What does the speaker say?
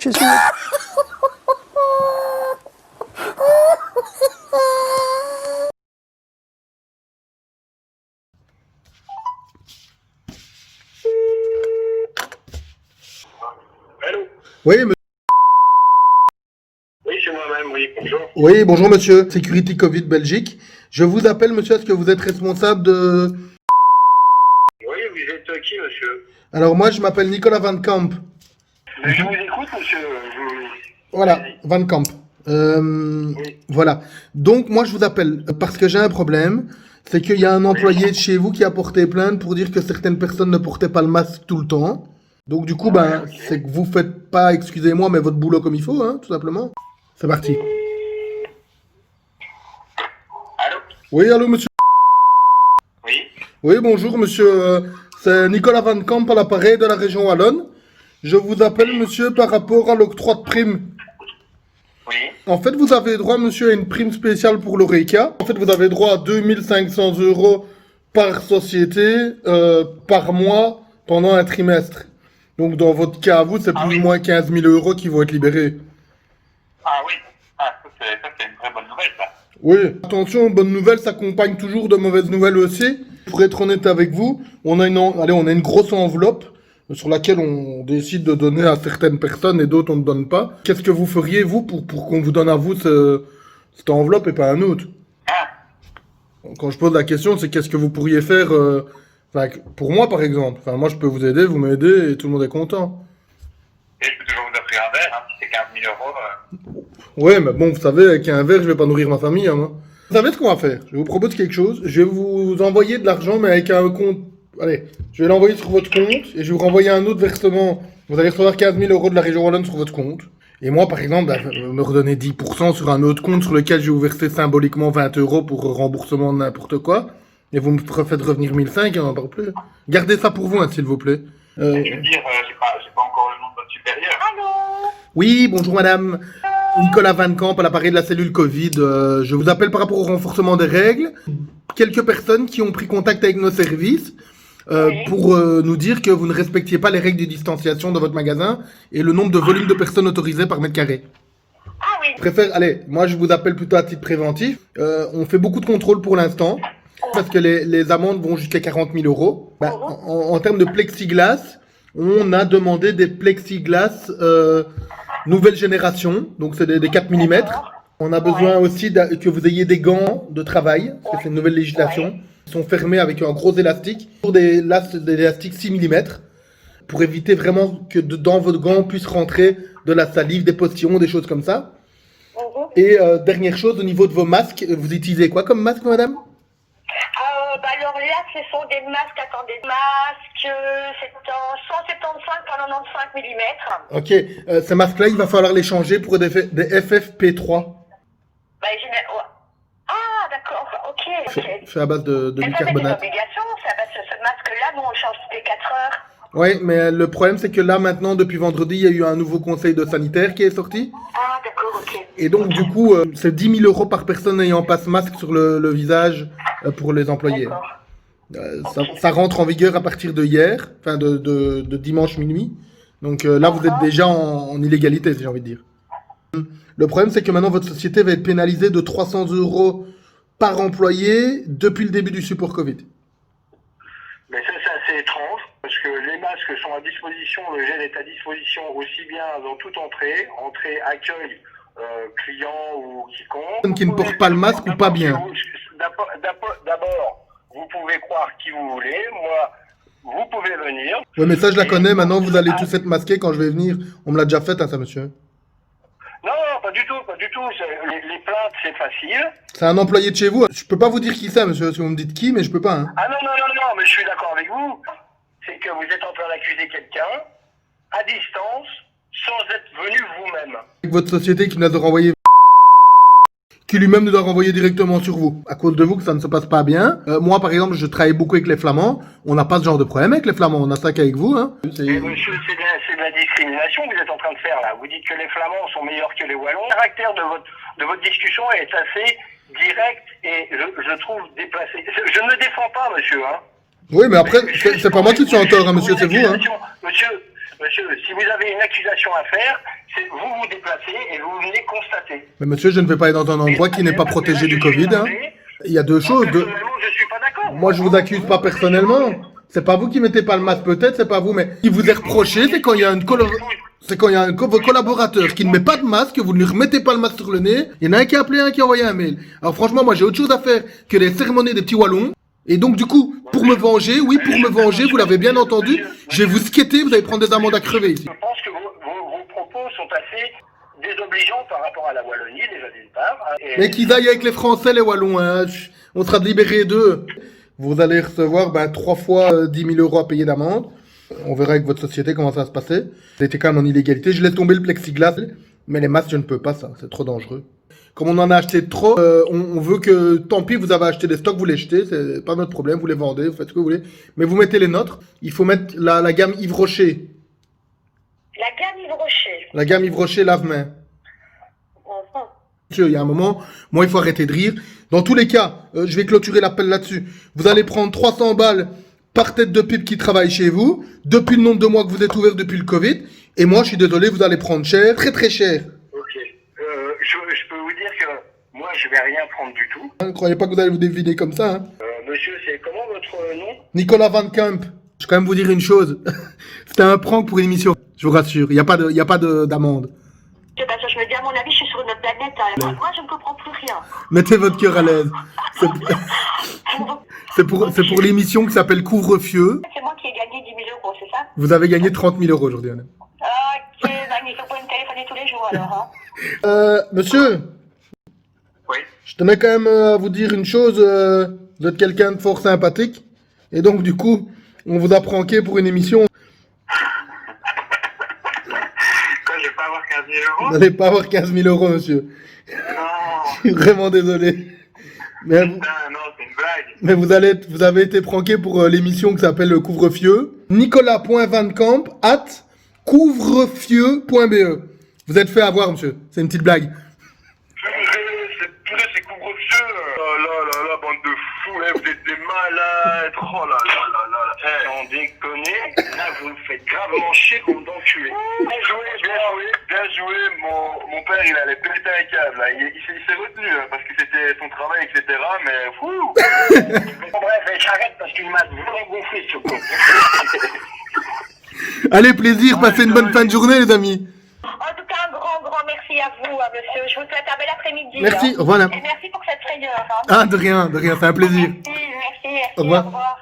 Je suis... Allô? Oui, Oui, c'est moi-même, oui, bonjour. oui, bonjour monsieur, Security Covid Belgique. Je vous appelle monsieur, est-ce que vous êtes responsable de... Oui, vous êtes qui, monsieur? Alors moi je m'appelle Nicolas Van Camp. Mais je vous écoute, monsieur. Voilà, Allez-y. Van Camp. Oui. Voilà. Donc moi je vous appelle parce que j'ai un problème. C'est qu'il y a un employé de chez vous qui a porté plainte pour dire que certaines personnes ne portaient pas le masque tout le temps. Donc du coup, ben, ok. c'est que vous faites pas, excusez-moi, mais votre boulot comme il faut, hein, tout simplement. C'est parti. Allô? Oui, allô monsieur. Oui. Oui, bonjour monsieur. C'est Nicolas Van Camp à l'appareil de la région Wallonne. Je vous appelle monsieur par rapport à l'octroi de prime. Oui. En fait, vous avez droit, monsieur, à une prime spéciale pour l'ORECA. En fait, vous avez droit à 2500 € par société, par mois, pendant un trimestre. Donc, dans votre cas, à vous, c'est plus ou moins 15 000 € qui vont être libérés. Ah oui. Ah, ça c'est une très bonne nouvelle, ça. Oui, attention, bonne nouvelle s'accompagne toujours de mauvaises nouvelles aussi. Pour être honnête avec vous, on a une grosse enveloppe sur laquelle on décide de donner à certaines personnes et d'autres on ne donne pas. Qu'est-ce que vous feriez, vous, pour qu'on vous donne à vous cette enveloppe et pas à un autre? Ah. Quand je pose la question, c'est qu'est-ce que vous pourriez faire pour moi, par exemple. Enfin, moi, je peux vous aider, vous m'aidez et tout le monde est content. Et je peux toujours vous offrir un verre, hein, si c'est 15 000 €. Ouais, mais bon, vous savez, avec un verre, je vais pas nourrir ma famille, hein, moi. Vous savez ce qu'on va faire? Je vous propose quelque chose. Je vais vous envoyer de l'argent, mais avec un compte... Allez, je vais l'envoyer sur votre compte et je vais vous renvoyer un autre versement. Vous allez recevoir 15 000 € de la région Wallonne sur votre compte. Et moi, par exemple, me redonner 10% sur un autre compte sur lequel je vais vous verser symboliquement 20 € pour remboursement de n'importe quoi. Et vous me faites revenir 1005 et on n'en parle plus. Gardez ça pour vous, hein, s'il vous plaît. Je veux dire, j'ai pas encore le nom de votre supérieur. Allô? Oui, bonjour madame. Nicolas Van Camp à l'appareil de la cellule Covid. Je vous appelle par rapport au renforcement des règles. Quelques personnes qui ont pris contact avec nos services pour nous dire que vous ne respectiez pas les règles de distanciation dans votre magasin et le nombre de volumes de personnes autorisées par mètre carré. Ah oui. Je préfère, allez, moi je vous appelle plutôt à titre préventif. On fait beaucoup de contrôles pour l'instant parce que les amendes vont jusqu'à 40 000 €. Bah, en termes de plexiglas, on a demandé des plexiglas nouvelle génération, donc c'est des 4 mm. On a besoin aussi que vous ayez des gants de travail, parce que c'est une nouvelle législation. Ils sont fermés avec un gros élastique, pour des élastiques 6 mm, pour éviter vraiment que dans votre gant puisse rentrer de la salive, des postillons, des choses comme ça. Et dernière chose, au niveau de vos masques, vous utilisez quoi comme masque, madame? Alors là, ce sont des masques, attendez, masques, c'est en 175 par 95 mm. Ok, ces masques-là, il va falloir les changer pour des FFP3. Ah, d'accord, ok. Fait à base de Mais ça, c'est une bicarbonate. obligation, ça, parce que ce masque-là, nous, on le change toutes les 4 heures. Oui, mais le problème, c'est que là, maintenant, depuis vendredi, il y a eu un nouveau conseil de sanitaire qui est sorti. Ah, d'accord, ok. Et donc, du coup, c'est 10 000 € par personne ayant pas ce masque sur le visage pour les employés. D'accord. Ça rentre en vigueur à partir de hier, enfin de dimanche minuit. Donc là, vous êtes déjà en illégalité, si j'ai envie de dire. Le problème, c'est que maintenant, votre société va être pénalisée de 300 € par employé depuis le début du support Covid. Mais ça, c'est assez étrange, parce que les masques sont à disposition, le gel est à disposition aussi bien dans toute entrée, accueil, client ou quiconque. Qui ne porte pas le masque ou pas bien. D'abord, vous pouvez croire qui vous voulez, moi, vous pouvez venir. Oui, mais ça, je la connais, maintenant, vous allez tous être masqués quand je vais venir. On me l'a déjà fait, hein, ça, monsieur. Non, pas du tout, pas du tout. Les plaintes, c'est facile. C'est un employé de chez vous. Je peux pas vous dire qui c'est, monsieur, si vous me dites qui, mais je peux pas, hein. Ah non, mais je suis d'accord avec vous. C'est que vous êtes en train d'accuser quelqu'un distance sans être venu vous-même. Avec votre société qui nous a renvoyé, qui lui-même nous a renvoyé directement sur vous. À cause de vous que ça ne se passe pas bien. Moi, par exemple, je travaille beaucoup avec les Flamands. On n'a pas ce genre de problème avec les Flamands. On a ça qu'avec vous, hein. Mais monsieur, c'est de la discrimination que vous êtes en train de faire là. Vous dites que les Flamands sont meilleurs que les Wallons. Le caractère de votre discussion est assez direct et je trouve déplacé. Je ne me défends pas, monsieur, hein. Oui, mais après, c'est pas moi qui suis en tort, hein, monsieur, c'est vous, hein. Monsieur, si vous avez une accusation à faire, c'est vous déplacez et vous venez constater. Mais monsieur, je ne vais pas aller dans un endroit qui n'est pas protégé du Covid, hein. Il y a deux choses. Personnellement, je suis pas d'accord. Moi, je vous accuse pas personnellement. C'est pas vous qui mettez pas le masque, peut-être, c'est pas vous, mais ce qui vous est reproché, c'est quand il y a vos collaborateurs qui ne met pas de masque, que vous ne lui remettez pas le masque sur le nez, il y en a un qui a appelé, un qui a envoyé un mail. Alors franchement, moi j'ai autre chose à faire que les cérémonies des petits Wallons. Et donc du coup, pour me venger, vous l'avez bien entendu, je vais vous skater, vous allez prendre des amendes à crever ici. Je pense que vos propos sont assez désobligeants par rapport à la Wallonie, déjà d'une part. Mais qu'ils aillent avec les Français, les Wallons, hein. On sera libérés d'eux. Vous allez recevoir 3 fois 10 000 euros à payer d'amende. On verra avec votre société comment ça va se passer. Vous étiez quand même en illégalité. Je laisse tomber le plexiglas, mais les masques, je ne peux pas, ça. C'est trop dangereux. Comme on en a acheté trop, on veut que, tant pis, vous avez acheté des stocks, vous les jetez, c'est pas notre problème, vous les vendez, vous faites ce que vous voulez. Mais vous mettez les nôtres. Il faut mettre la gamme Yves Rocher. La gamme Yves Rocher. La gamme Yves Rocher lave-main. Monsieur, il y a un moment, moi, il faut arrêter de rire. Dans tous les cas, je vais clôturer l'appel là-dessus. Vous allez prendre 300 balles par tête de pipe qui travaille chez vous, depuis le nombre de mois que vous êtes ouvert depuis le Covid. Et moi, je suis désolé, vous allez prendre cher, très très cher. Ok. Je peux vous dire que moi, je vais rien prendre du tout. Ne croyez pas que vous allez vous deviner comme ça, hein. Monsieur, c'est comment votre nom? Nicolas Van Camp. Je vais quand même vous dire une chose. C'était un prank pour une émission. Je vous rassure, il n'y a pas d'amende. Je me dis, à mon avis, je suis sur une autre planète. Hein. Moi, je ne comprends plus rien. Mettez votre cœur à l'aise. C'est pour l'émission qui s'appelle Couvre-Feu. C'est moi qui ai gagné 10 000 euros, c'est ça? Vous avez gagné 30 000 euros aujourd'hui. Ok, magnifique. Vous pouvez me téléphoner tous les jours, alors. Hein. Monsieur. Oui. Je tenais quand même à vous dire une chose. Vous êtes quelqu'un de fort sympathique. Et donc, du coup, on vous a pranké pour une émission. Je vais pas avoir 15 000 euros? Vous n'allez pas avoir 15 000 euros, monsieur. Non. Je suis vraiment désolé. Mais, Non, c'est une blague. mais vous avez été pranké pour l'émission qui s'appelle le Couvre-Feu. Nicolas.vancamp@couvrefieux.be. Vous êtes fait avoir, monsieur. C'est une petite blague. C'est couvre-feu. Oh là, bande de fous, vous êtes des malades. Oh là. Sans déconner, là vous me faites gravement chier comme d'enculé. Bien joué. Mon père il allait péter un câble là. Il s'est retenu là, parce que c'était son travail, etc. Mais fou. Bref, j'arrête parce qu'il m'a vraiment gonflé ce con. Allez, plaisir, passez une bonne fin de journée, les amis. En tout cas, un grand merci à vous, monsieur. Je vous souhaite un bel après-midi. Merci, hein. voilà. Et merci pour cette frayeur. Hein. Ah, de rien, c'est un plaisir. Merci, Au revoir. Au revoir.